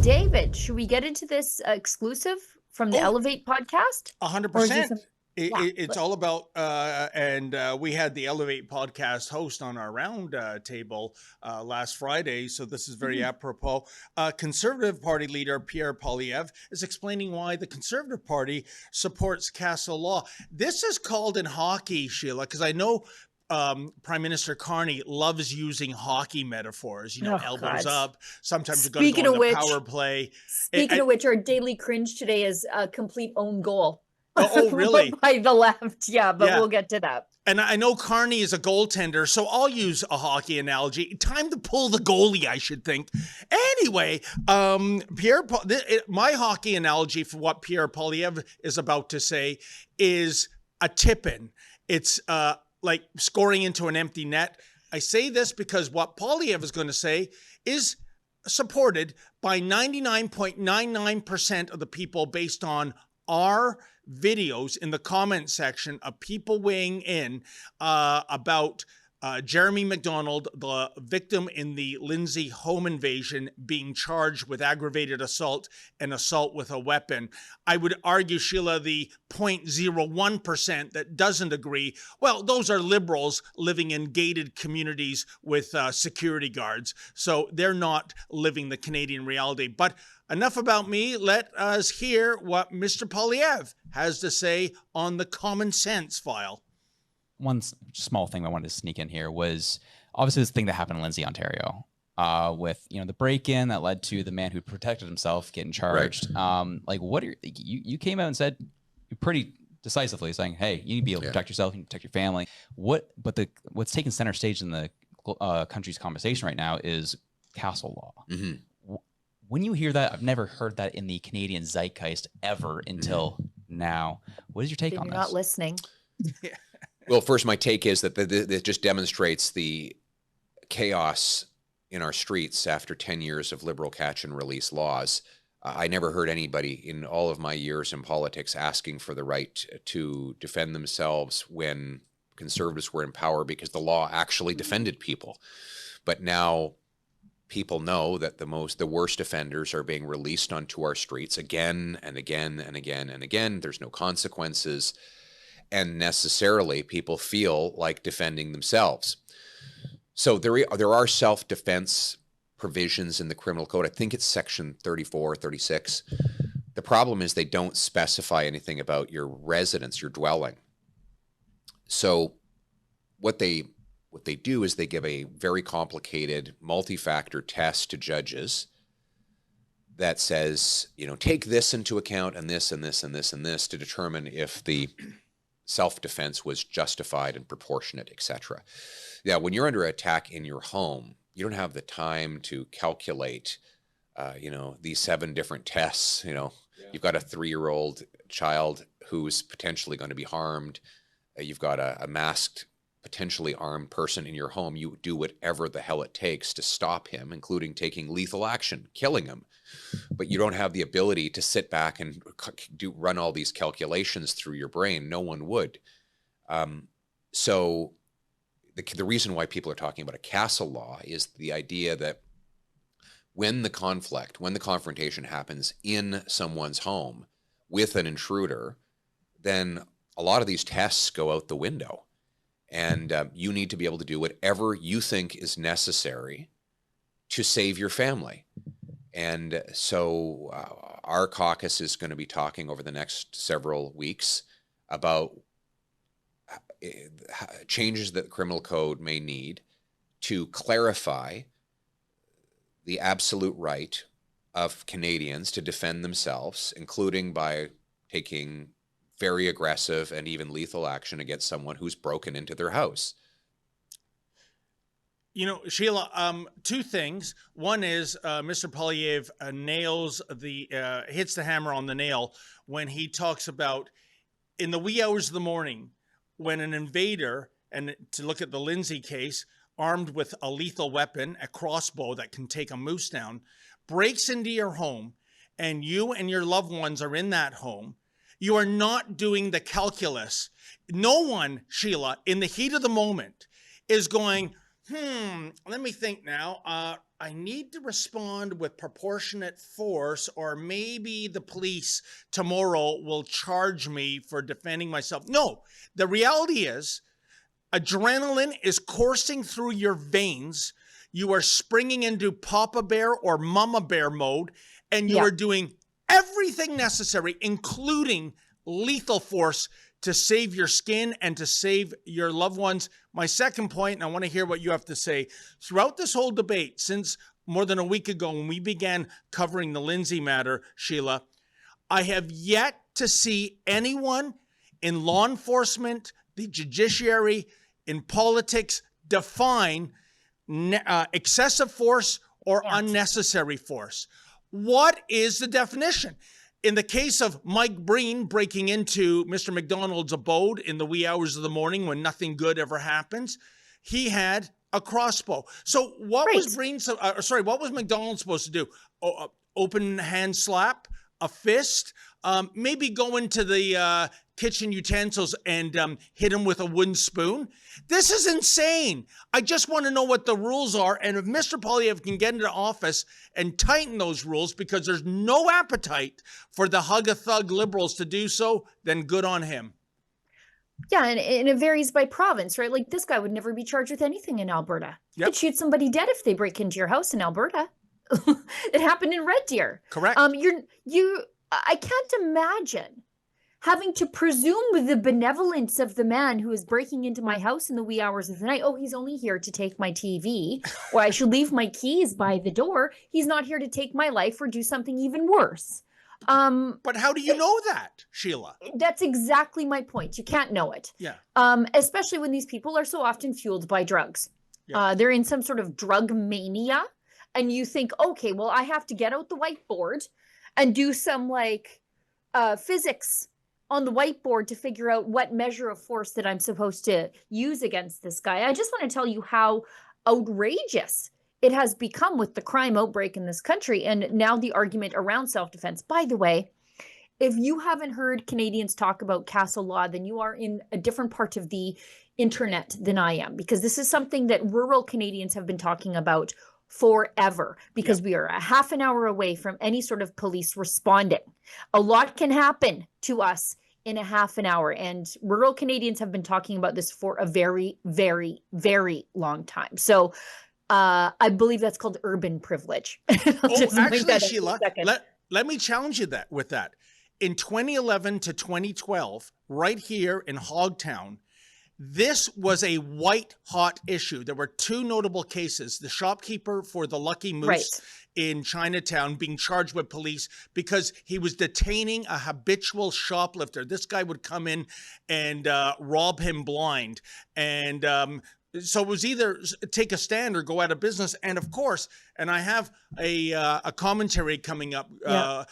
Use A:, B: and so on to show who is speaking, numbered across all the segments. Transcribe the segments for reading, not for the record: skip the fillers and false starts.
A: David, should we get into this exclusive from the
B: Oh,
A: Elevate podcast? Or is this
B: 100%.
A: yeah,
B: It's all about, and we had the Elevate podcast host on our round table last Friday, so this is very apropos. Conservative Party leader Pierre Poilievre is explaining why the Conservative Party supports Castle Law. This is called in hockey, Sheila, because I know Prime Minister Carney loves using hockey metaphors,
A: oh
B: elbows
A: God.
B: up. Sometimes you've got to go
A: Speaking
B: on
A: of
B: the
A: which,
B: power play.
A: speaking of which, our daily cringe today is a complete own goal.
B: Oh, really?
A: By the left. Yeah, but
B: Yeah.
A: we'll get to that.
B: And I know Carney is a goaltender, so I'll use a hockey analogy. Time to pull the goalie, I should think. Anyway, my hockey analogy for what Pierre Poilievre is about to say is a tip-in. It's like scoring into an empty net. I say this because what Poilievre is going to say is supported by 99.99% of the people based on our videos in the comment section of people weighing in about Jeremy McDonald, the victim in the Lindsay home invasion, being charged with aggravated assault and assault with a weapon. I would argue, Sheila, the 0.01% that doesn't agree, well, those are liberals living in gated communities with security guards. So they're not living the Canadian reality. But enough about me. Let us hear what Mr. Poilievre has to say on the common sense file.
C: One small thing I wanted to sneak in here was obviously this thing that happened in Lindsay, Ontario, with the break-in that led to the man who protected himself getting charged. Right. Like, what are you came out and said pretty decisively, saying, "Hey, you need to be able to protect yourself, you need to protect your family." What's taking center stage in the country's conversation right now is Castle Law. Mm-hmm. When you hear that, I've never heard that in the Canadian zeitgeist ever until now. What is your take on this?
A: You're not listening.
D: Well, first, my take is that it just demonstrates the chaos in our streets after 10 years of liberal catch and release laws. I never heard anybody in all of my years in politics asking for the right to defend themselves when conservatives were in power, because the law actually defended people. But now people know that the worst offenders are being released onto our streets again and again and again and again. There's no consequences. And necessarily people feel like defending themselves. So there are self-defense provisions in the criminal code. I think it's section 34, 36. The problem is they don't specify anything about your residence, your dwelling. So what they do is they give a very complicated multi-factor test to judges that says, take this into account and this and this and this and this to determine if the self-defense was justified and proportionate, etc. Yeah, when you're under attack in your home, you don't have the time to calculate, these 7 different tests. You've got a 3-year-old child who's potentially going to be harmed. You've got a masked, potentially armed person in your home. You do whatever the hell it takes to stop him, including taking lethal action, killing him. But you don't have the ability to sit back and run all these calculations through your brain. No one would. So the reason why people are talking about a castle law is the idea that when the confrontation happens in someone's home with an intruder, then a lot of these tests go out the window. And you need to be able to do whatever you think is necessary to save your family. And so our caucus is going to be talking over the next several weeks about changes that the criminal code may need to clarify the absolute right of Canadians to defend themselves, including by taking very aggressive and even lethal action against someone who's broken into their house.
B: Sheila, 2 things. One is Mr. Poilievre hits the hammer on the nail when he talks about in the wee hours of the morning when an invader, and to look at the Lindsay case, armed with a lethal weapon, a crossbow that can take a moose down, breaks into your home and you and your loved ones are in that home, you are not doing the calculus. No one, Sheila, in the heat of the moment is going, let me think now. I need to respond with proportionate force, or maybe the police tomorrow will charge me for defending myself. No, the reality is adrenaline is coursing through your veins. You are springing into Papa Bear or Mama Bear mode, and you are doing everything necessary, including lethal force, to save your skin and to save your loved ones. My second point, and I want to hear what you have to say, throughout this whole debate, since more than a week ago when we began covering the Lindsay matter, Sheila, I have yet to see anyone in law enforcement, the judiciary, in politics define excessive force or unnecessary force. What is the definition? In the case of Mike Breen breaking into Mr. McDonald's abode in the wee hours of the morning when nothing good ever happens, he had a crossbow. So what was what was McDonald supposed to do? Open hand slap, a fist, maybe go into the kitchen utensils and hit him with a wooden spoon? This is insane. I just want to know what the rules are. And if Mr. Poilievre can get into office and tighten those rules, because there's no appetite for the hug-a-thug liberals to do so, then good on him.
A: Yeah, and it varies by province, right? Like, this guy would never be charged with anything in Alberta.
B: Yep.
A: He'd shoot somebody dead if they break into your house in Alberta. It happened in Red Deer.
B: Correct.
A: I can't imagine having to presume with the benevolence of the man who is breaking into my house in the wee hours of the night. Oh, he's only here to take my TV, or I should leave my keys by the door. He's not here to take my life or do something even worse.
B: But how do you know that, Sheila?
A: That's exactly my point. You can't know it.
B: Yeah.
A: Especially when these people are so often fueled by drugs.
B: Yeah.
A: They're in some sort of drug mania. And you think, okay, well, I have to get out the whiteboard and do some physics on the whiteboard to figure out what measure of force that I'm supposed to use against this guy. I just want to tell you how outrageous it has become with the crime outbreak in this country, and now the argument around self-defense. By the way, if you haven't heard Canadians talk about Castle Law, then you are in a different part of the internet than I am, because this is something that rural Canadians have been talking about forever, because we are a half an hour away from any sort of police responding. A lot can happen to us in a half an hour, and rural Canadians have been talking about this for a very, very, very long time. So I believe that's called urban privilege.
B: Actually, Sheila, let me challenge you with that. In 2011 to 2012, right here in Hogtown, this was a white-hot issue. There were two notable cases. The shopkeeper for the Lucky Moose in Chinatown being charged with police because he was detaining a habitual shoplifter. This guy would come in and rob him blind. And so it was either take a stand or go out of business. And of course, and I have a commentary coming up, a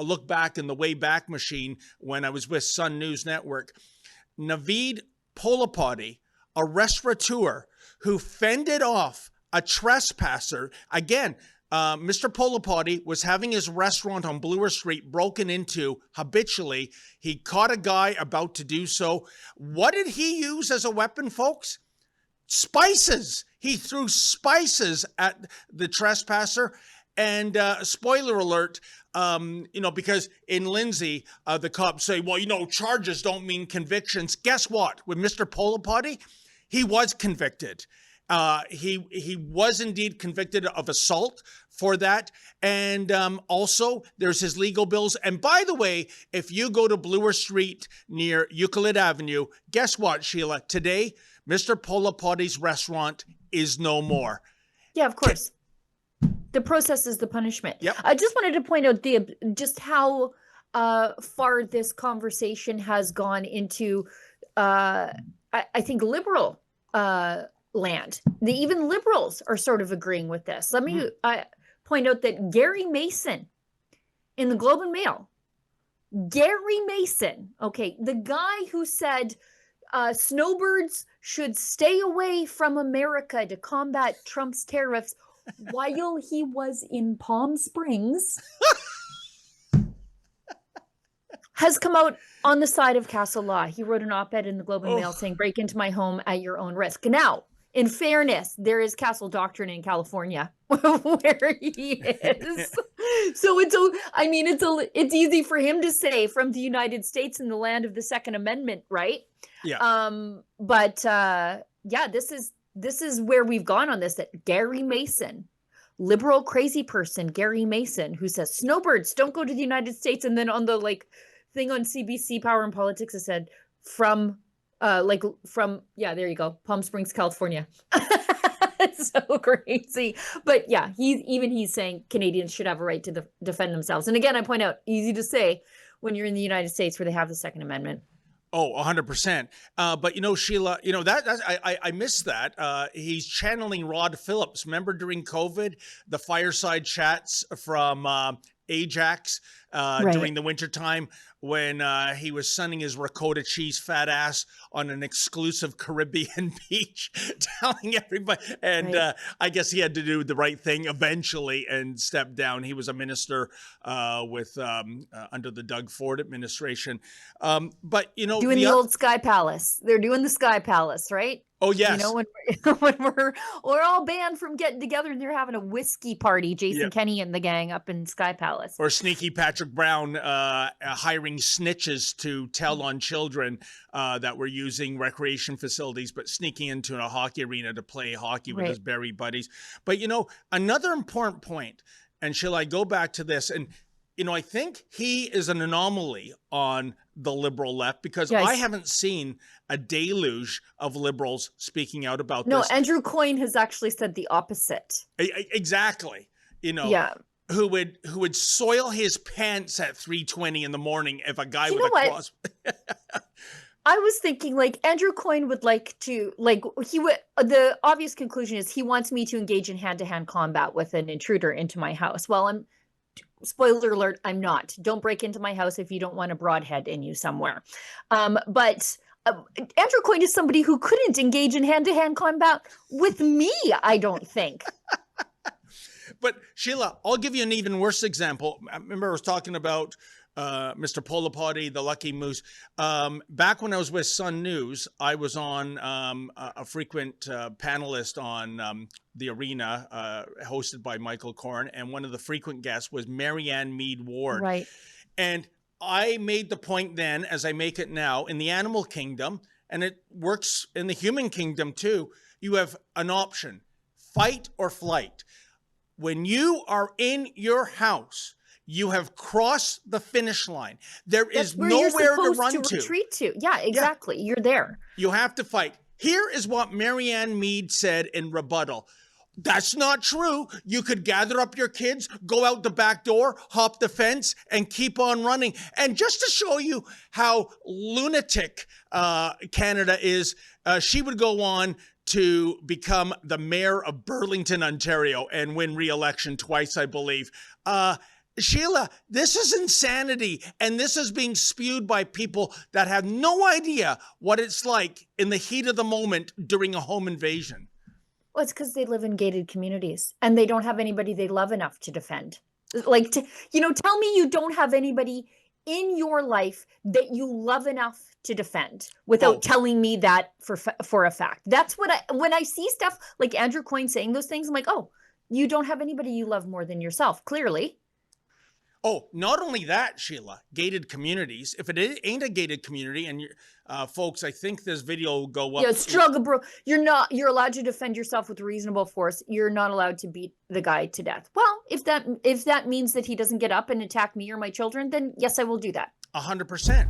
B: look back in the Wayback Machine when I was with Sun News Network. Naveed Poilievre, a restaurateur who fended off a trespasser. Again, Mr. Poilievre was having his restaurant on Bloor Street broken into habitually. He caught a guy about to do so. What did he use as a weapon, folks? Spices. He threw spices at the trespasser. And spoiler alert, because in Lindsay, the cops say, well, charges don't mean convictions. Guess what? With Mr. Poilievre, he was convicted. He was indeed convicted of assault for that. And also, there's his legal bills. And by the way, if you go to Bloor Street near Euclid Avenue, guess what, Sheila? Today, Mr. Poilievre's restaurant is no more.
A: Yeah, of course. The process is the punishment.
B: Yep.
A: I just wanted to point out just how far this conversation has gone into, I think, liberal land. Even liberals are sort of agreeing with this. Let me point out that Gary Mason in the Globe and Mail, Gary Mason, the guy who said snowbirds should stay away from America to combat Trump's tariffs, while he was in Palm Springs, has come out on the side of Castle Law. He wrote an op-ed in the Globe and Mail saying, break into my home at your own risk. Now, in fairness, there is castle doctrine in California where he is. So it's easy for him to say from the United States in the land of the Second Amendment, right?
B: Yeah.
A: Yeah, this is where we've gone on this, that Gary Mason, liberal crazy person, Gary Mason, who says snowbirds don't go to the United States. And then on the thing on CBC Power and Politics, it said from there you go, Palm Springs, California. It's so crazy. But yeah, he's saying Canadians should have a right to defend themselves. And again, I point out, easy to say when you're in the United States where they have the Second Amendment.
B: Oh, 100%. But Sheila, I missed that. He's channeling Rod Phillips. Remember during COVID, the fireside chats from Ajax during the wintertime when he was sunning his ricotta cheese fat ass on an exclusive Caribbean beach, telling everybody. And I guess he had to do the right thing eventually and step down. He was a minister with under the Doug Ford administration. But
A: doing the old Sky Palace. They're doing the Sky Palace, right?
B: Oh yes.
A: When we're all banned from getting together and they're having a whiskey party, Jason Kenney and the gang up in Sky Palace.
B: Or sneaky Patrick Brown hiring snitches to tell on children that were using recreation facilities, but sneaking into a hockey arena to play hockey with his Barrie buddies. But another important point, and shall I go back to this? And I think he is an anomaly on the liberal left because I haven't seen a deluge of liberals speaking out about this.
A: No, Andrew Coyne has actually said the opposite.
B: Exactly. Who would soil his pants at 3:20 in the morning if a guy would cross.
A: I was thinking Andrew Coyne would the obvious conclusion is he wants me to engage in hand-to-hand combat with an intruder into my house. Well, spoiler alert, I'm not. Don't break into my house if you don't want a broadhead in you somewhere. But Andrew Coyne is somebody who couldn't engage in hand-to-hand combat with me, I don't think.
B: But Sheila, I'll give you an even worse example. I remember I was talking about Mr. Polipati, the Lucky Moose. Back when I was with Sun News, I was on a frequent panelist on The Arena, hosted by Michael Corn, and one of the frequent guests was Marianne Mead Ward.
A: Right.
B: And I made the point then, as I make it now, in the animal kingdom, and it works in the human kingdom too, you have an option, fight or flight. When you are in your house, you have crossed the finish line. There is nowhere to run to.
A: Retreat to. Yeah, exactly. Yeah. You're there.
B: You have to fight. Here is what Marianne Mead said in rebuttal. That's not true. You could gather up your kids, go out the back door, hop the fence, and keep on running. And just to show you how lunatic Canada is, she would go on to become the mayor of Burlington, Ontario, and win re-election twice, I believe. Sheila, this is insanity, and this is being spewed by people that have no idea what it's like in the heat of the moment during a home invasion.
A: Well, it's because they live in gated communities, and they don't have anybody they love enough to defend. Tell me you don't have anybody in your life that you love enough to defend without telling me that for a fact. That's when I see stuff like Andrew Coyne saying those things, I'm like, oh, you don't have anybody you love more than yourself, clearly.
B: Oh, not only that, Sheila, gated communities. If it ain't a gated community, and folks, I think this video will go up.
A: Yeah, struggle, bro. You're allowed to defend yourself with reasonable force. You're not allowed to beat the guy to death. Well, if that means that he doesn't get up and attack me or my children, then yes, I will do that.
B: 100%.